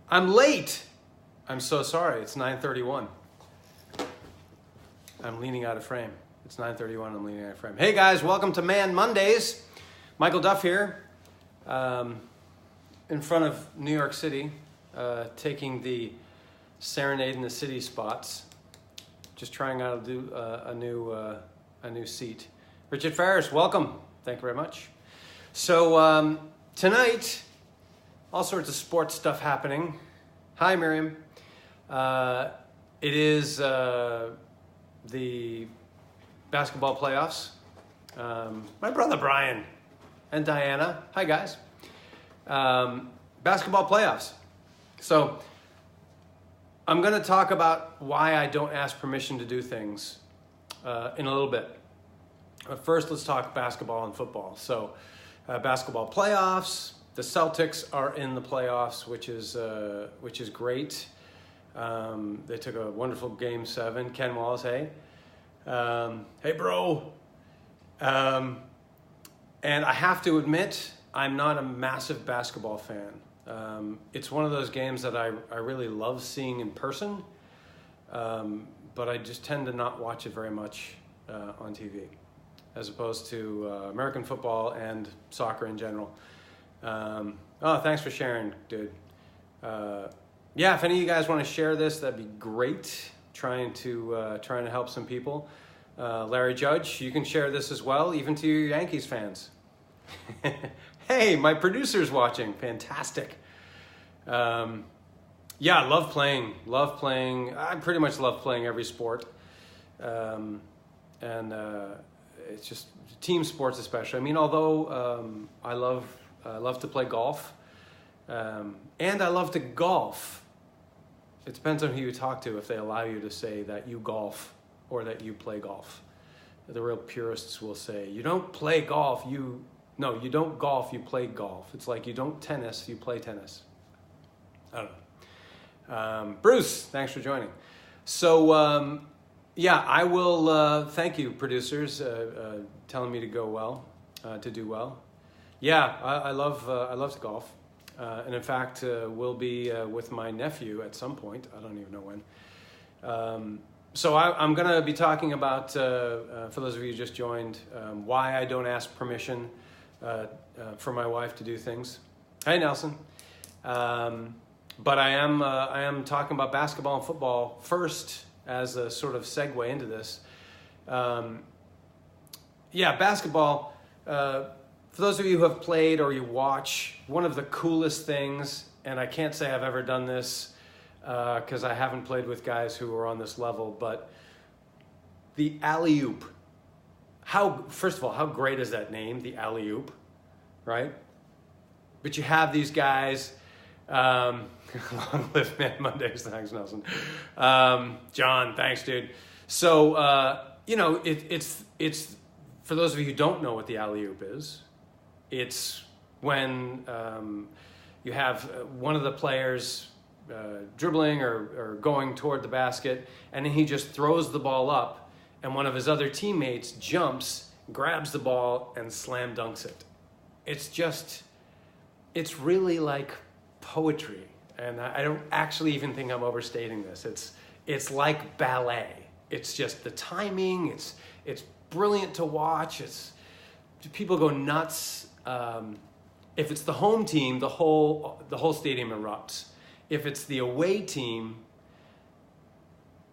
I'm late. I'm so sorry. It's 9:31. I'm leaning out of frame. It's 9:31. I'm leaning out of frame. Hey guys, welcome to Man Mondays. Michael Duff here, in front of New York City, taking the Serenade in the City spots. Just trying out to do a new seat. Richard Ferris, welcome. Thank you very much. So tonight, all sorts of sports stuff happening. Hi, Miriam. It is the basketball playoffs. My brother Brian and Diana. Hi, guys. Basketball playoffs. So I'm going to talk about why I don't ask permission to do things in a little bit. But first, let's talk basketball and football. So basketball playoffs. The Celtics are in the playoffs, which is great. They took a wonderful Game 7. Ken Wallace, hey. Hey, bro. And I have to admit, I'm not a massive basketball fan. It's one of those games that I really love seeing in person, but I just tend to not watch it very much on TV, as opposed to American football and soccer in general. Oh, thanks for sharing, dude. Yeah, if any of you guys want to share this, that'd be great. Trying to help some people. Larry Judge, you can share this as well, even to your Yankees fans. Hey, my producer's watching. Fantastic. Yeah, I love playing. I pretty much love playing every sport. It's just team sports especially. I mean, although I love to play golf. And I love to golf. It depends on who you talk to if they allow you to say that you golf or that you play golf. The real purists will say, you don't play golf, you don't golf, you play golf. It's like you don't tennis, you play tennis. I don't know. Bruce, thanks for joining. So, yeah, I will, thank you, producers, telling me to go well, to do well. Yeah, I love to golf. And in fact, we'll be with my nephew at some point. I don't even know when. So I'm going to be talking about, for those of you who just joined, why I don't ask permission for my wife to do things. Hey, Nelson. But I am talking about basketball and football first as a sort of segue into this. Yeah, basketball. For those of you who have played or you watch, one of the coolest things, and I can't say I've ever done this because I haven't played with guys who are on this level, but the alley-oop. First of all, how great is that name, the alley-oop, right? But you have these guys, long live Man Mondays, thanks Nelson. John, thanks dude. So, it's for those of you who don't know what the alley-oop is, it's when you have one of the players dribbling or going toward the basket, and then he just throws the ball up, and one of his other teammates jumps, grabs the ball, and slam dunks it. It's really like poetry, and I don't actually even think I'm overstating this. It's like ballet. It's just the timing. It's brilliant to watch. People go nuts. If it's the home team, the whole stadium erupts. If it's the away team,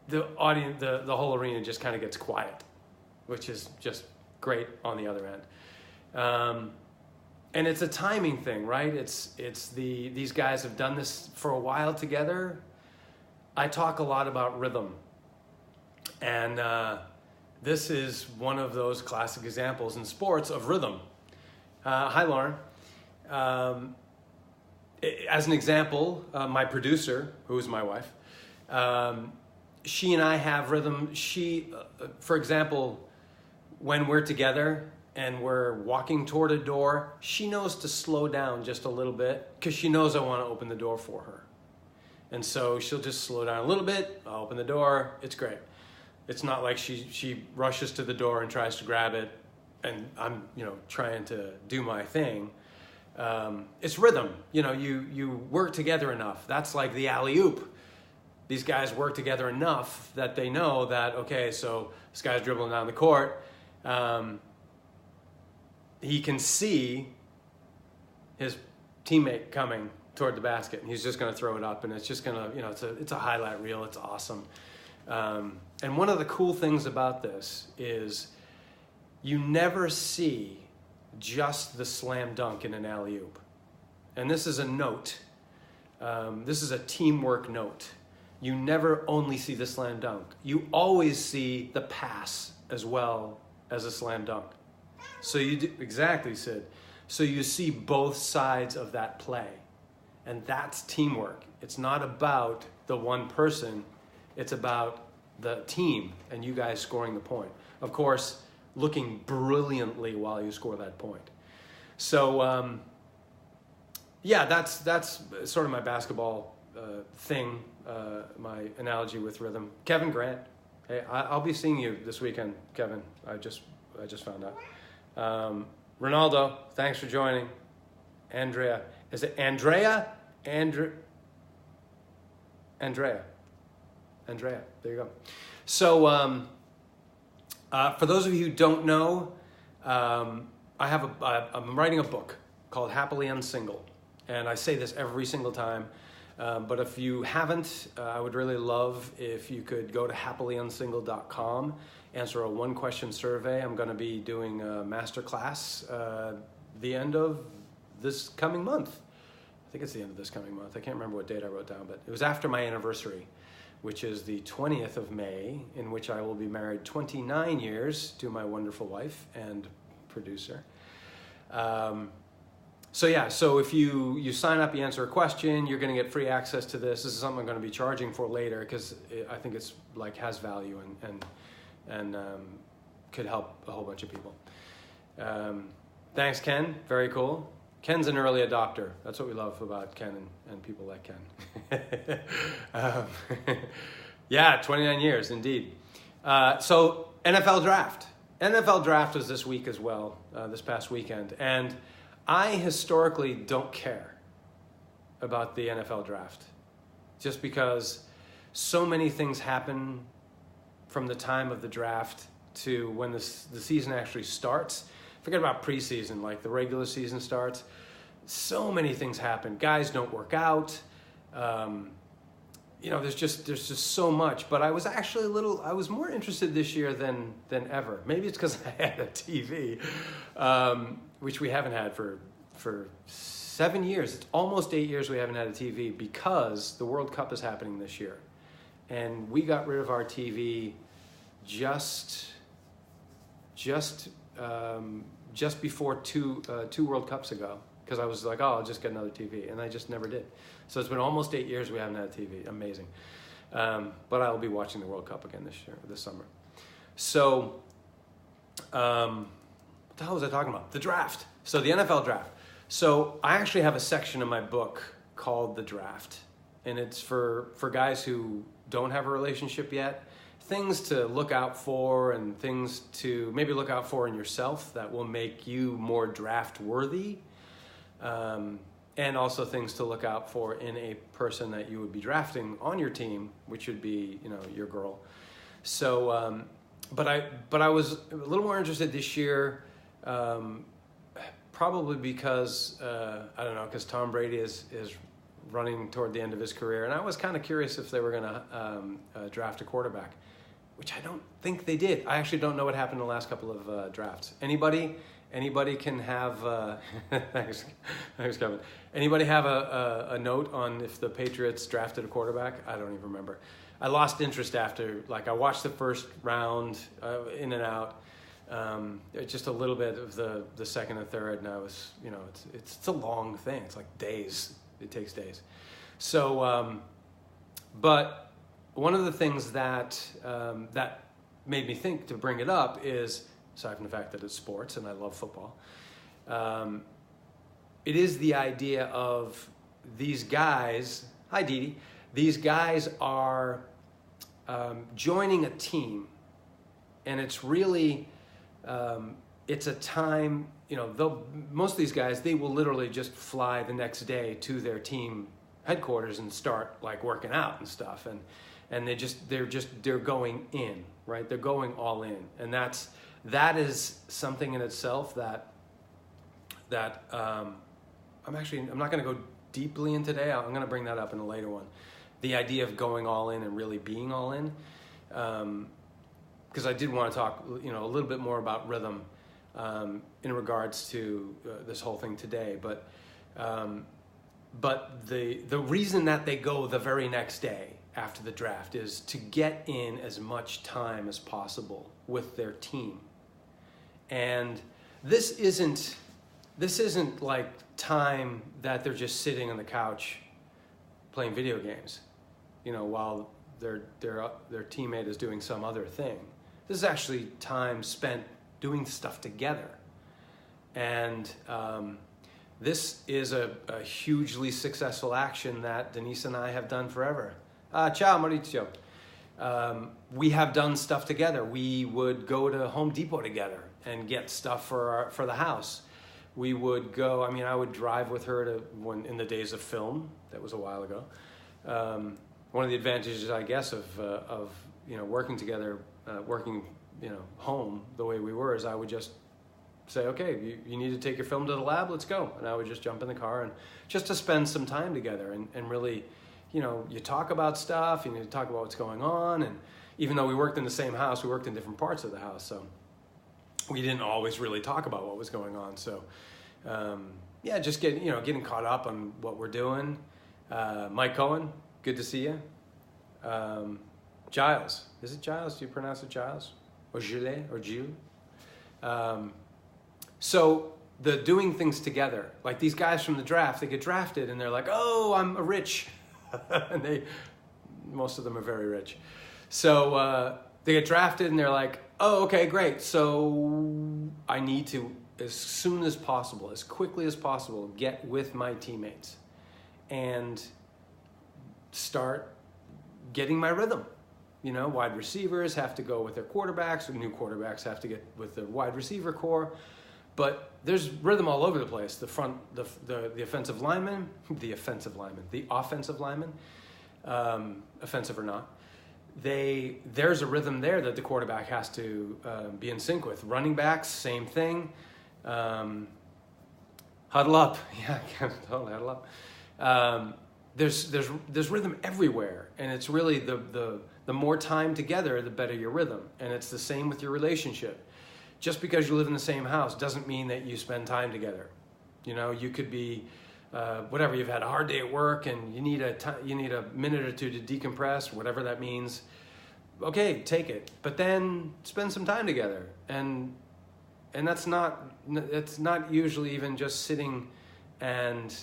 the audience, the whole arena just kind of gets quiet, which is just great on the other end. And it's a timing thing, right? These guys have done this for a while together. I talk a lot about rhythm, and this is one of those classic examples in sports of rhythm. Hi, Lauren. As an example, my producer, who is my wife, she and I have rhythm. For example, when we're together and we're walking toward a door, she knows to slow down just a little bit because she knows I want to open the door for her. And so she'll just slow down a little bit, I'll open the door, it's great. It's not like she rushes to the door and tries to grab it and I'm trying to do my thing. It's rhythm. You work together enough. That's like the alley-oop. These guys work together enough that they know that, okay, so this guy's dribbling down the court. He can see his teammate coming toward the basket, and he's just going to throw it up, and it's just going to, it's a highlight reel. It's awesome. And one of the cool things about this is you never see just the slam dunk in an alley-oop. And this is a note. This is a teamwork note. You never only see the slam dunk. You always see the pass as well as a slam dunk. So you do, exactly, Sid. So you see both sides of that play. And that's teamwork. It's not about the one person. It's about the team and you guys scoring the point. Of course, looking brilliantly while you score that point. So, yeah, that's sort of my basketball thing, my analogy with rhythm. Kevin Grant, hey, I'll be seeing you this weekend, Kevin. I just found out. Ronaldo, thanks for joining. Andrea, is it Andrea? Andrea, there you go. So, for those of you who don't know, I'm writing a book called Happily Unsingle. And I say this every single time. But if you haven't, I would really love if you could go to happilynsingle.com, answer a one-question survey. I'm going to be doing a masterclass the end of this coming month. I think it's the end of this coming month. I can't remember what date I wrote down, but it was after my anniversary, which is the 20th of May, in which I will be married 29 years to my wonderful wife and producer. So if you sign up, you answer a question, you're going to get free access to this. This is something I'm going to be charging for later because I think it's like has value and could help a whole bunch of people. Thanks, Ken. Very cool. Ken's an early adopter. That's what we love about Ken and people like Ken. Yeah, 29 years, indeed. So NFL Draft. NFL Draft was this week as well, this past weekend. And I historically don't care about the NFL Draft just because so many things happen from the time of the draft to when the season actually starts. Forget about preseason, like the regular season starts. So many things happen. Guys don't work out. There's just so much. But I was actually I was more interested this year than ever. Maybe it's because I had a TV, which we haven't had for 7 years. It's almost 8 years we haven't had a TV because the World Cup is happening this year. And we got rid of our TV just before two World Cups ago, because I was like, oh, I'll just get another TV, and I just never did. So it's been almost 8 years we haven't had a TV. Amazing. But I'll be watching the World Cup again this summer. So, what the hell was I talking about? The draft. So the NFL Draft. So I actually have a section in my book called The Draft, and it's for guys who don't have a relationship yet. Things to look out for and things to maybe look out for in yourself that will make you more draft worthy. And also things to look out for in a person that you would be drafting on your team, which would be, your girl. So, but I was a little more interested this year, probably because, because Tom Brady is running toward the end of his career. And I was kind of curious if they were going to draft a quarterback, which I don't think they did. I actually don't know what happened in the last couple of drafts. Anybody can have, thanks Kevin. Anybody have a note on if the Patriots drafted a quarterback? I don't even remember. I lost interest after, I watched the first round in and out, just a little bit of the second and third, and I was, it's a long thing. It's like days. It takes days. So, but one of the things that made me think to bring it up is, aside from the fact that it's sports and I love football, it is the idea of these guys, hi Dee Dee, these guys are joining a team, and it's really, it's a time most of these guys, they will literally just fly the next day to their team headquarters and start like working out and stuff, and they're going in, right? They're going all in, and that is something in itself that I'm not going to go deeply in today. I'm going to bring that up in a later one. The idea of going all in and really being all in, because I did want to talk, a little bit more about rhythm in regards to this whole thing today. But the reason that they go the very next day after the draft is to get in as much time as possible with their team. And this isn't like time that they're just sitting on the couch playing video games, while their teammate is doing some other thing. This is actually time spent doing stuff together. And this is a hugely successful action that Denise and I have done forever. Ciao, Maurizio. We have done stuff together. We would go to Home Depot together and get stuff for the house. We would go, I would drive with her in the days of film. That was a while ago. One of the advantages, I guess, of working together, home the way we were, is I would just say, okay, you need to take your film to the lab, let's go. And I would just jump in the car and just to spend some time together and really, you talk about stuff, you talk about what's going on. And even though we worked in the same house, we worked in different parts of the house. So we didn't always really talk about what was going on. So just getting caught up on what we're doing. Mike Cohen, good to see you. Giles, is it Giles? Do you pronounce it Giles? Or Gilles, or Gilles? So the doing things together, like these guys from the draft, they get drafted and they're like, oh, I'm rich. And most of them are very rich. So they get drafted and they're like, oh, okay, great. So I need to, as soon as possible, as quickly as possible, get with my teammates and start getting my rhythm. Wide receivers have to go with their quarterbacks, or new quarterbacks have to get with the wide receiver core. But there's rhythm all over the place. The offensive linemen, the offensive linemen, offensive or not, there's a rhythm there that the quarterback has to be in sync with. Running backs, same thing. Huddle up, yeah, totally huddle up. There's rhythm everywhere, and it's really the more time together, the better your rhythm. And it's the same with your relationship. Just because you live in the same house doesn't mean that you spend time together. You could be whatever. You've had a hard day at work, and you need a minute or two to decompress, whatever that means. Okay, take it, but then spend some time together, and that's not usually even just sitting and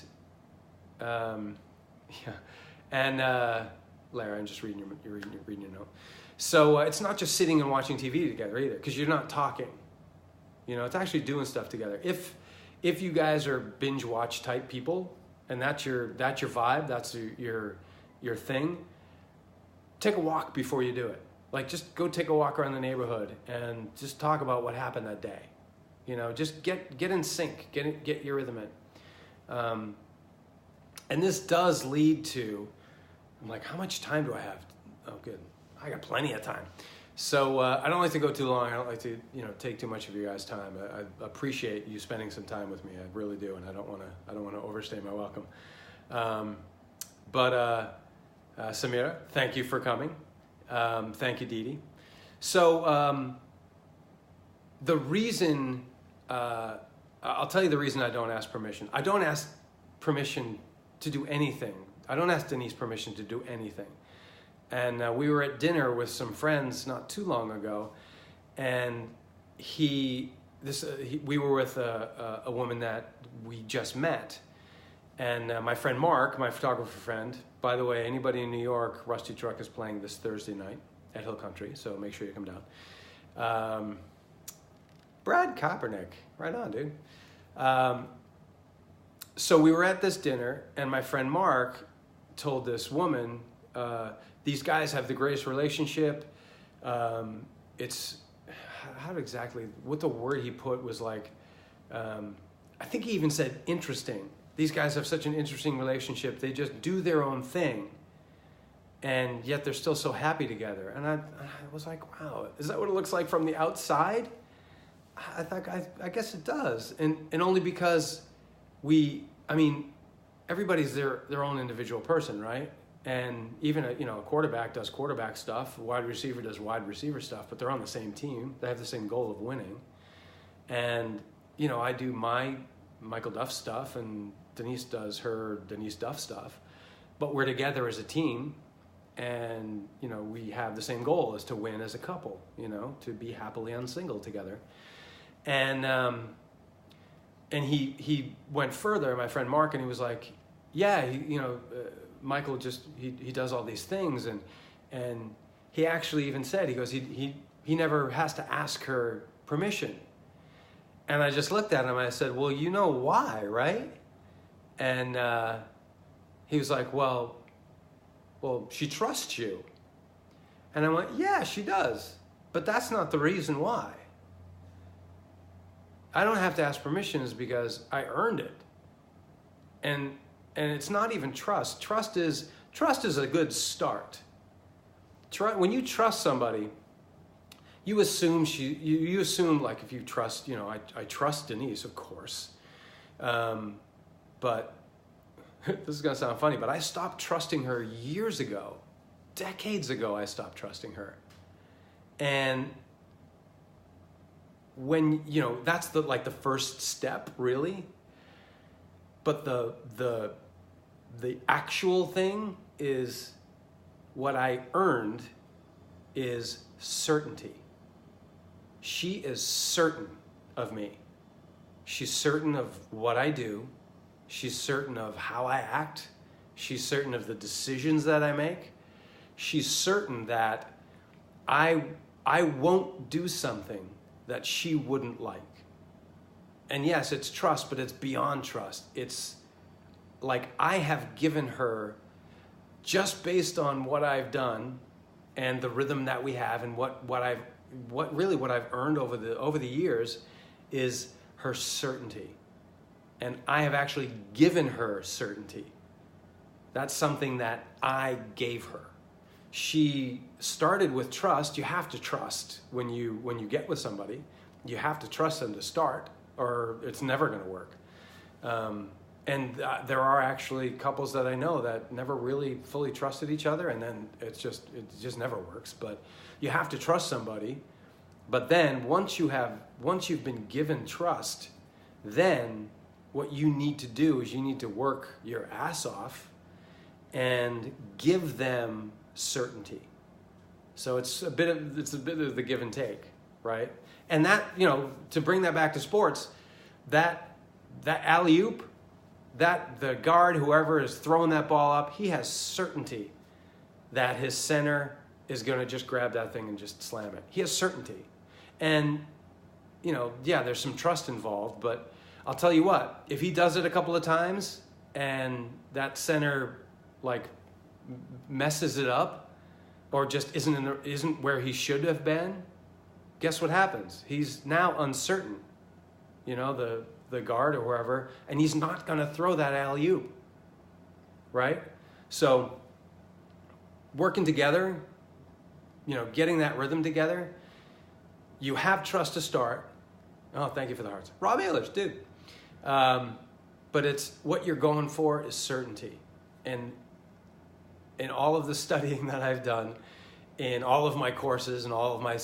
Lara, I'm just reading your note. So it's not just sitting and watching TV together either, because you're not talking. It's actually doing stuff together. If you guys are binge watch type people, and that's your vibe, that's your thing, take a walk before you do it. Like, just go take a walk around the neighborhood and just talk about what happened that day. Just get in sync, get your rhythm in. And this does lead to, I'm like, how much time do I have? Oh, good. I got plenty of time. So I don't like to go too long. I don't like to, take too much of your guys' time. I appreciate you spending some time with me. I really do, and I don't want to overstay my welcome. But Samira, thank you for coming. Thank you, Dee Dee. So the reason, I'll tell you the reason I don't ask permission. I don't ask permission to do anything. I don't ask Denise permission to do anything. And we were at dinner with some friends not too long ago, and we were with a woman that we just met. And my friend Mark, my photographer friend, by the way, anybody in New York, Rusty Truck is playing this Thursday night at Hill Country, so make sure you come down. Brad Kaepernick, right on, dude. So we were at this dinner, and my friend Mark told this woman, these guys have the greatest relationship. It's, what the word he put was like, I think he even said interesting. These guys have such an interesting relationship. They just do their own thing, and yet they're still so happy together. And I was like, wow, is that what it looks like from the outside? I guess it does. And only because everybody's their own individual person, right? And even a quarterback does quarterback stuff, a wide receiver does wide receiver stuff, but they're on the same team. They have the same goal of winning. And, I do my Michael Duff stuff, and Denise does her Denise Duff stuff, but we're together as a team, and we have the same goal, is to win as a couple, to be happily unsingled together. And he went further, my friend Mark, and he was like, yeah, Michael just he does all these things, and he actually even said, he goes, he never has to ask her permission. And I just looked at him and I said, well, you know why, right? And he was like, well, she trusts you. And I went, yeah, she does. But that's not the reason why. I don't have to ask permission is because I earned it. And it's not even trust. Trust is a good start. When you trust somebody, you assume you assume, like, if you trust, I trust Denise, of course. But this is going to sound funny, but I stopped trusting her years ago. Decades ago, I stopped trusting her. And when, that's the first step, really. But the actual thing is, what I earned is certainty. She is certain of me. She's certain of what I do. She's certain of how I act. She's certain of the decisions that I make. She's certain that I won't do something that she wouldn't like. And yes, it's trust, but it's beyond trust. It's like I have given her, just based on what I've done and the rhythm that we have, and what I've earned over the years, is her certainty. And I have actually given her certainty. That's something that I gave her. She started with trust. You have to trust when you get with somebody. You have to trust them to start, or it's never going to work. And there are actually couples that I know that never really fully trusted each other, and then it just never works. But you have to trust somebody. But then once you've been given trust, then what you need to do is you need to work your ass off and give them certainty. So it's a bit of the give and take, right? And that, to bring that back to sports, that alley-oop, that the guard, whoever is throwing that ball up, he has certainty that his center is going to just grab that thing and just slam it. He has certainty. And, there's some trust involved, but I'll tell you what, if he does it a couple of times and that center messes it up, or just isn't where he should have been, guess what happens? He's now uncertain, the guard or whoever, and he's not going to throw that alley-oop, right? So working together, getting that rhythm together, you have trust to start. Oh, thank you for the hearts. Rob Ehlers, dude. But it's what you're going for is certainty. And in all of the studying that I've done, in all of my courses and all of my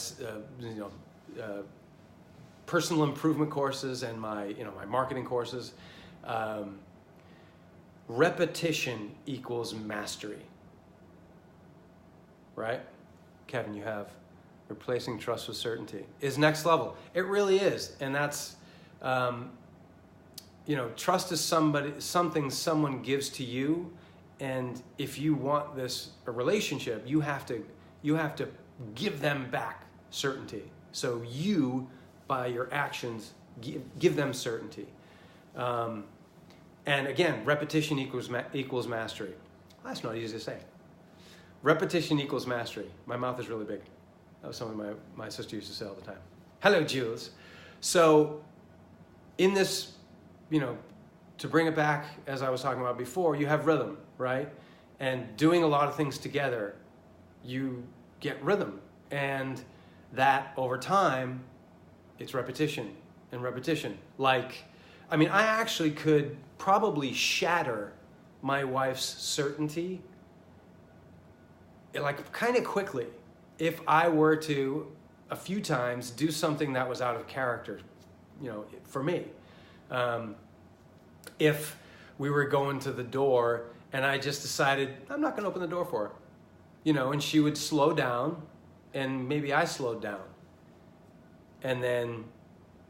personal improvement courses and my marketing courses, repetition equals mastery. Right? Kevin, you have replacing trust with certainty is next level. It really is. And that's, trust is something someone gives to you. And if you want a relationship, you have to give them back certainty. So you, by your actions, give them certainty. And again, repetition equals mastery. That's not easy to say. Repetition equals mastery. My mouth is really big. That was something my sister used to say all the time. Hello, Jules. So in this, to bring it back, as I was talking about before, you have rhythm, right? And doing a lot of things together, you get rhythm. And that over time, it's repetition and repetition. I actually could probably shatter my wife's certainty kind of quickly if I were to a few times do something that was out of character, for me. If we were going to the door and I just decided I'm not going to open the door for her, and she would slow down and maybe I slowed down. And then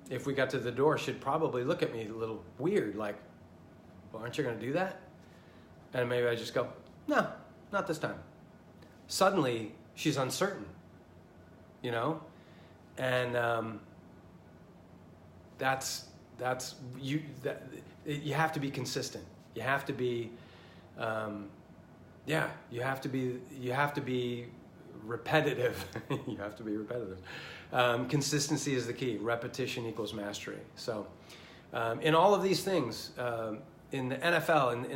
if we got to the door, she'd probably look at me a little weird, like, well, aren't you going to do that? And maybe I just go, no, not this time. Suddenly, she's uncertain, and you have to be consistent. You have to be, you have to be repetitive. You have to be repetitive. Consistency is the key. Repetition equals mastery. So, in all of these things, in the NFL,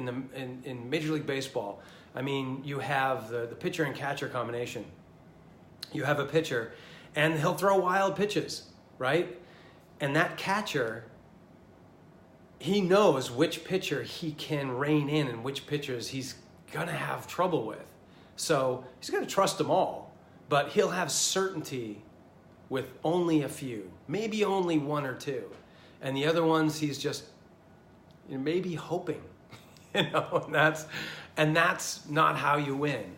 in Major League Baseball, you have the pitcher and catcher combination. You have a pitcher, and he'll throw wild pitches, right? And that catcher, he knows which pitcher he can rein in and which pitchers he's going to have trouble with. So he's going to trust them all, but he'll have certainty with only a few, maybe only one or two. And the other ones, he's just maybe hoping, and that's not how you win.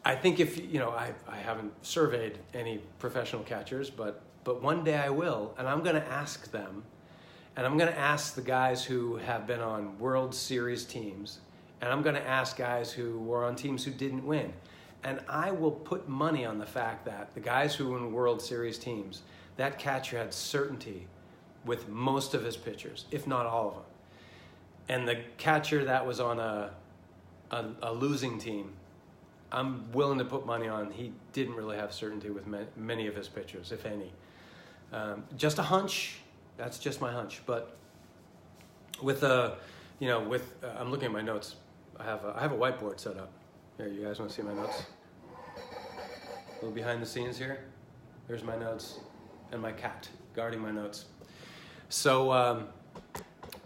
I think if, I haven't surveyed any professional catchers, but one day I will, and I'm going to ask them, and I'm going to ask the guys who have been on World Series teams, and I'm going to ask guys who were on teams who didn't win. And I will put money on the fact that the guys who won World Series teams, that catcher had certainty with most of his pitchers, if not all of them. And the catcher that was on a losing team, I'm willing to put money on he didn't really have certainty with many of his pitchers, if any. Just a hunch. That's just my hunch. But I'm looking at my notes. I have a whiteboard set up. Here, you guys want to see my notes? A little behind the scenes here. Here's my notes and my cat guarding my notes. So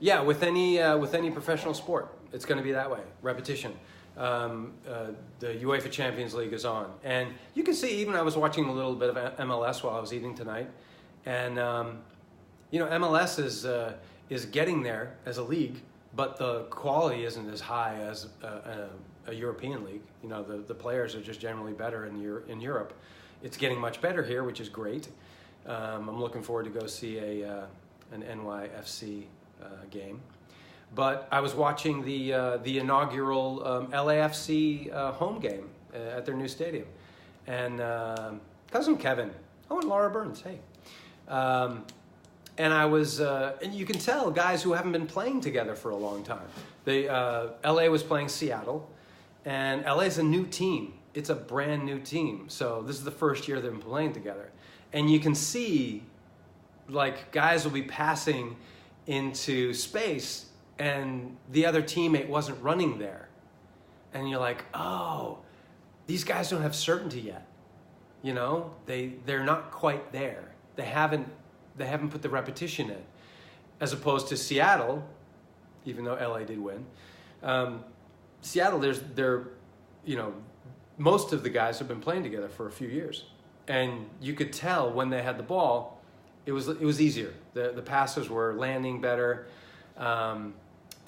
with any professional sport, it's going to be that way. Repetition. The UEFA Champions League is on, and you can see. Even I was watching a little bit of MLS while I was eating tonight, and MLS is getting there as a league, but the quality isn't as high as a European league. The players are just generally better in Europe. It's getting much better here, which is great. I'm looking forward to go see an NYFC game. But I was watching the inaugural LAFC home game at their new stadium, and cousin Kevin, and Laura Burns, hey, and I was, and you can tell guys who haven't been playing together for a long time. LA was playing Seattle, and LA's a new team. It's a brand new team, so this is the first year they've been playing together, and you can see, guys will be passing into space, and the other teammate wasn't running there. And you're like, oh, these guys don't have certainty yet. They're not quite there. They haven't put the repetition in. As opposed to Seattle, even though LA did win. Seattle, most of the guys have been playing together for a few years. And you could tell when they had the ball, it was easier. The passes were landing better.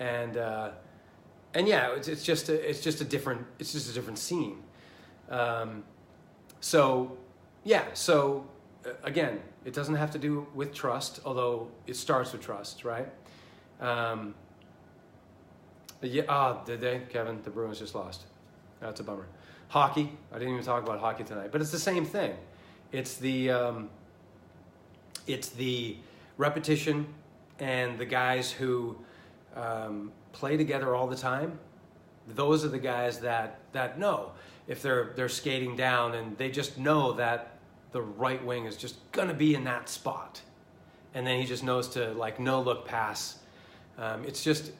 It's just a different scene. Again, it doesn't have to do with trust, although it starts with trust, right? Did they, Kevin? The Bruins just lost. That's a bummer. Hockey. I didn't even talk about hockey tonight, but it's the same thing. It's the repetition, and the guys who play together all the time. Those are the guys that know if they're skating down, and they just know that the right wing is just gonna be in that spot, and then he just knows to like no look pass. It's just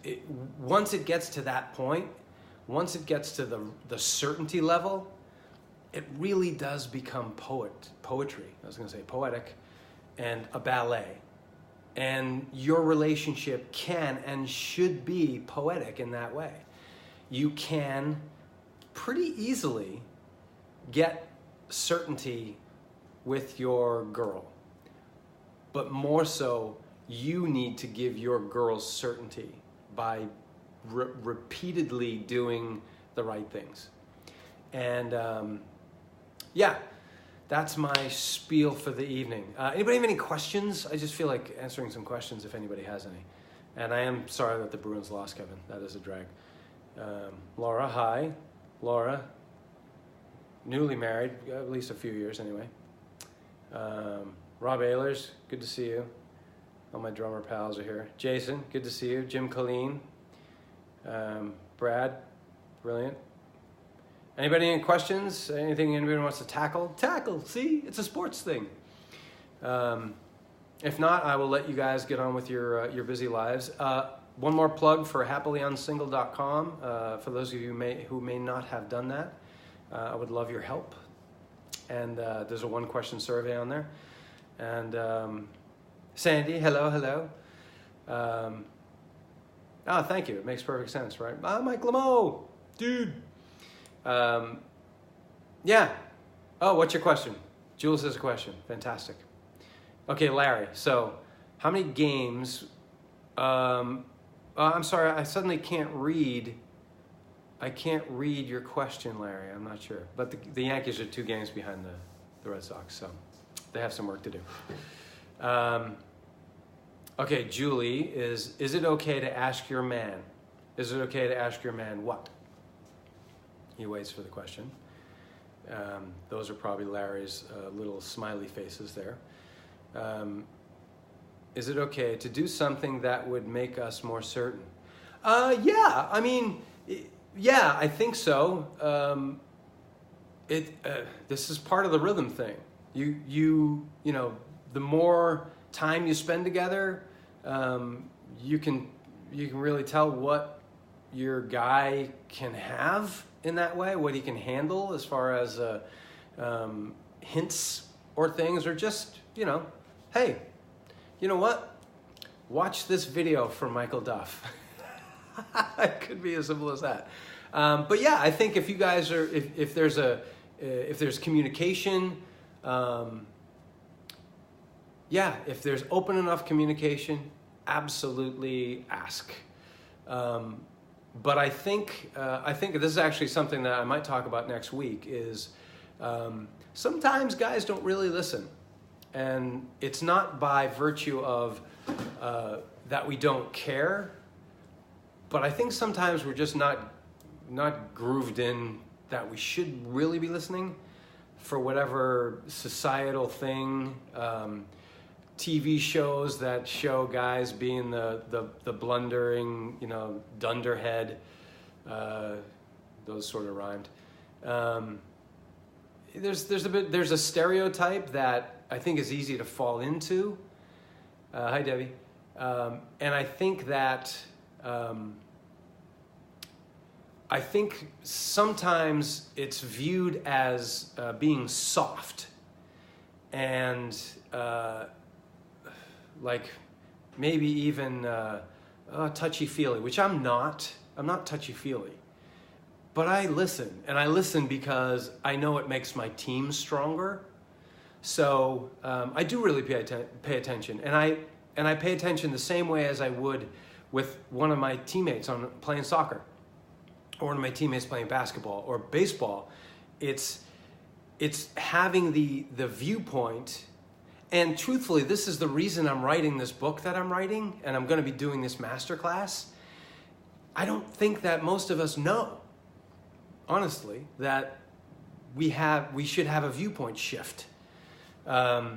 once it gets to that point, once it gets to the certainty level, it really does become poetry. I was going to say poetic, and a ballet. And your relationship can and should be poetic in that way. You can pretty easily get certainty with your girl. But more so, you need to give your girl certainty by repeatedly doing the right things. And yeah, that's my spiel for the evening. Anybody have any questions? I just feel like answering some questions if anybody has any. And I am sorry that the Bruins lost, Kevin. That is a drag. Laura, hi. Laura, newly married, at least a few years anyway. Rob Ehlers, good to see you. All my drummer pals are here. Jason, good to see you. Jim Colleen. Brad, brilliant. Anybody any questions? Anything anybody wants to tackle? Tackle, see? It's a sports thing. If not, I will let you guys get on with your busy lives. One more plug for happily-unsingle.com. For those of you who may not have done that, I would love your help. And there's a one-question survey on there. And Sandy, hello. Thank you. It makes perfect sense, right? Mike Lamo, dude. Yeah. Oh, what's your question? Jules has a question. Fantastic. Okay, Larry. So, how many games? I'm sorry. I suddenly can't read. I can't read your question, Larry. I'm not sure. But the Yankees are 2 games behind the Red Sox, so they have some work to do. Okay, Julie is it okay to ask your man? Is it okay to ask your man what? He waits for the question. Those are probably Larry's little smiley faces there. Is it okay to do something that would make us more certain? Yeah, I mean, yeah, I think so. This is part of the rhythm thing. You know, the more time you spend together, you can really tell what your guy can have in that way, what he can handle as far as hints or things, or just, you know, hey, you know what? Watch this video from Michael Duff. It could be as simple as that. But yeah, I think if you guys are, if there's communication, yeah, if there's open enough communication, absolutely ask. But I think this is actually something that I might talk about next week is sometimes guys don't really listen. And it's not by virtue of that we don't care, but I think sometimes we're just not grooved in that we should really be listening for whatever societal thing, TV shows that show guys being the blundering, you know, dunderhead, those sort of rhymed. There's a stereotype that I think is easy to fall into. Hi, Debbie. And I think that I think sometimes it's viewed as being soft and like maybe even touchy-feely, which I'm not. I'm not touchy-feely. But I listen, and I listen because I know it makes my team stronger. So I do really pay attention, and I pay attention the same way as I would with one of my teammates on playing soccer, or one of my teammates playing basketball or baseball. It's having the viewpoint. And truthfully, this is the reason I'm writing this book that I'm writing, and I'm going to be doing this masterclass. I don't think that most of us know, honestly, that we should have a viewpoint shift. But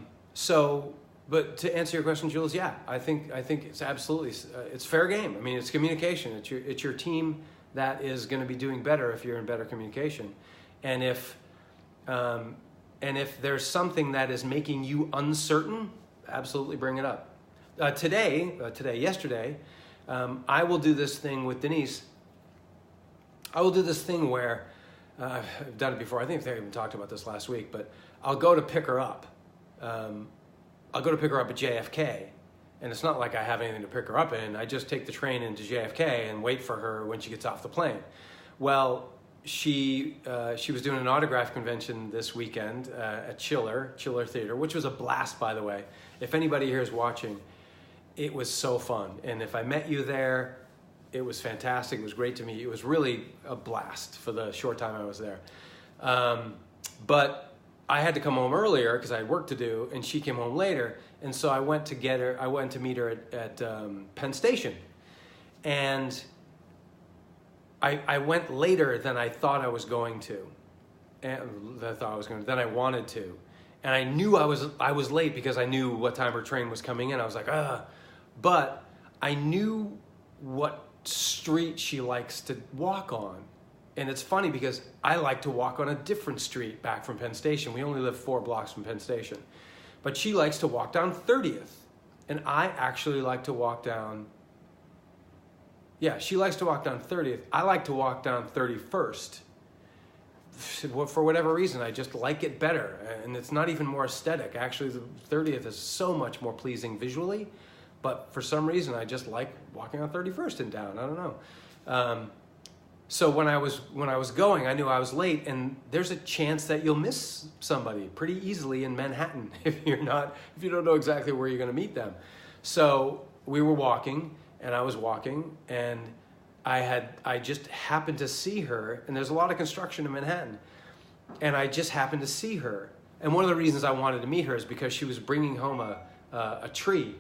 to answer your question, Jules, yeah, I think it's absolutely it's fair game. I mean, it's communication. It's your team that is going to be doing better if you're in better communication, and if there's something that is making you uncertain, absolutely bring it up. Yesterday, I will do this thing with Denise. I will do this thing where, I've done it before. I think they even talked about this last week, but I'll go to pick her up. I'll go to pick her up at JFK. And it's not like I have anything to pick her up in. I just take the train into JFK and wait for her when she gets off the plane. Well, she was doing an autograph convention this weekend at Chiller Theater, which was a blast, by the way. If anybody here is watching, it was so fun. And if I met you there, it was fantastic. It was great to meet you. It was really a blast for the short time I was there. But I had to come home earlier because I had work to do, and she came home later. And so I went to get her. I went to meet her at Penn Station, and I went later than I thought I was going to, than I wanted to, and I knew I was late because I knew what time her train was coming in. I was like, but I knew what street she likes to walk on. And it's funny because I like to walk on a different street back from Penn Station. We only live 4 blocks from Penn Station. But she likes to walk down 30th. And I actually like to walk down... Yeah, she likes to walk down 30th. I like to walk down 31st. For whatever reason, I just like it better. And it's not even more aesthetic. Actually, the 30th is so much more pleasing visually. But for some reason, I just like walking on 31st and down. I don't know. So when I was going, I knew I was late, and there's a chance that you'll miss somebody pretty easily in Manhattan if you don't know exactly where you're going to meet them. So we were walking, and I was walking, and I just happened to see her, and there's a lot of construction in Manhattan, and I just happened to see her. And one of the reasons I wanted to meet her is because she was bringing home a tree,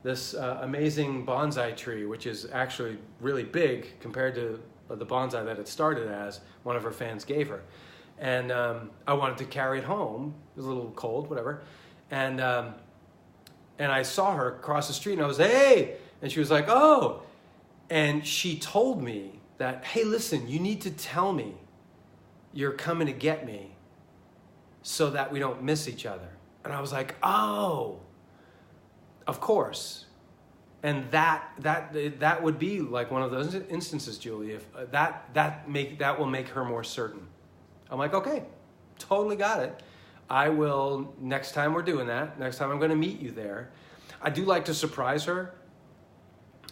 this amazing bonsai tree, which is actually really big compared to the bonsai that it started as, one of her fans gave her. And I wanted to carry it home. It was a little cold, whatever. And I saw her across the street, and I was, hey! And she was like, oh! And she told me that, hey, listen, you need to tell me you're coming to get me so that we don't miss each other. And I was like, oh, of course. And that would be like one of those instances, Julie. If that will make her more certain. I'm like, okay, totally got it. I will, next time we're doing that, next time I'm going to meet you there. I do like to surprise her.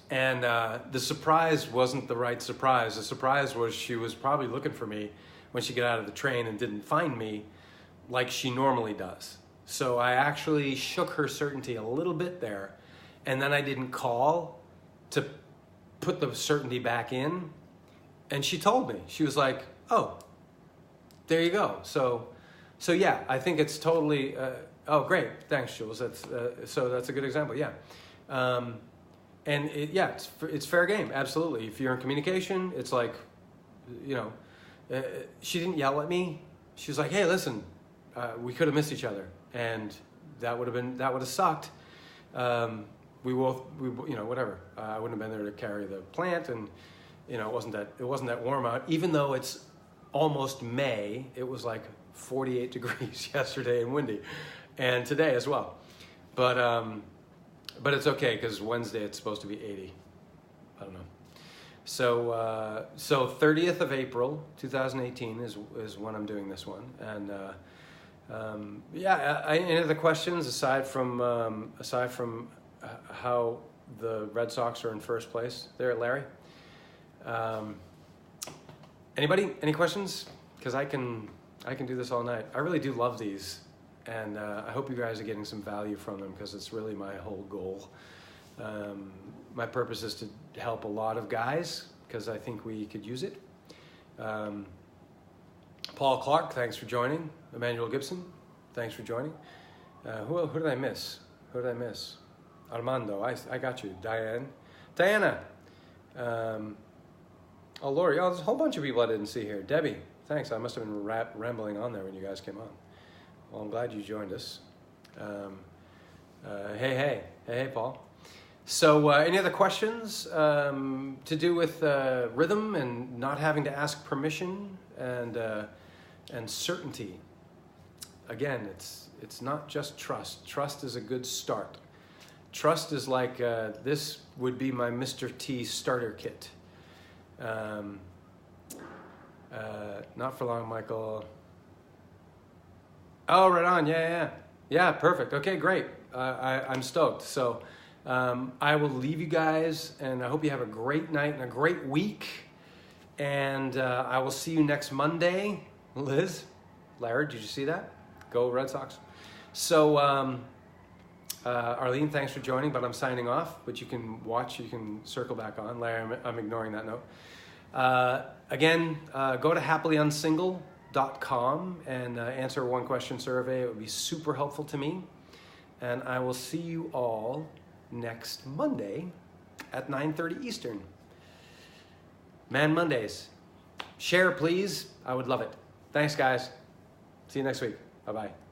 And the surprise wasn't the right surprise. The surprise was she was probably looking for me when she got out of the train and didn't find me like she normally does. So I actually shook her certainty a little bit there. And then I didn't call to put the certainty back in. And she told me. She was like, oh, there you go. So yeah, I think it's totally, oh, great. Thanks, Jules. So that's a good example, yeah. And it's fair game, absolutely. If you're in communication, it's like, she didn't yell at me. She was like, hey, listen, we could have missed each other. And that would have sucked. Whatever. I wouldn't have been there to carry the plant, and it wasn't that warm out. Even though it's almost May, it was like 48 degrees yesterday and windy, and today as well. But it's okay because Wednesday it's supposed to be 80. I don't know. So 30th of April, 2018 is when I'm doing this one, and any other questions aside from how the Red Sox are in first place there, Larry? Anybody? Any questions? Because I can do this all night. I really do love these, and I hope you guys are getting some value from them because it's really my whole goal. My purpose is to help a lot of guys because I think we could use it. Paul Clark, thanks for joining. Emmanuel Gibson, thanks for joining. Who did I miss? Armando, I got you. Diana. Lori. Oh, there's a whole bunch of people I didn't see here. Debbie, thanks. I must have been rambling on there when you guys came on. Well, I'm glad you joined us. Hey, Paul. So any other questions to do with rhythm and not having to ask permission and certainty? Again, it's not just trust. Trust is a good start. trust is like, this would be my Mr. T starter kit. Not for long, Michael. Oh, right on. Yeah, perfect. Okay, great. I'm stoked. So I will leave you guys, and I hope you have a great night and a great week. And I will see you next Monday. Liz, Larry, did you see that? Go Red Sox. So Arlene, thanks for joining, but I'm signing off. But you can watch, you can circle back on. Larry, I'm ignoring that note. Again, go to happyunsingle.com and answer a 1-question survey. It would be super helpful to me. And I will see you all next Monday at 9:30 Eastern. Man Mondays. Share, please. I would love it. Thanks, guys. See you next week. Bye-bye.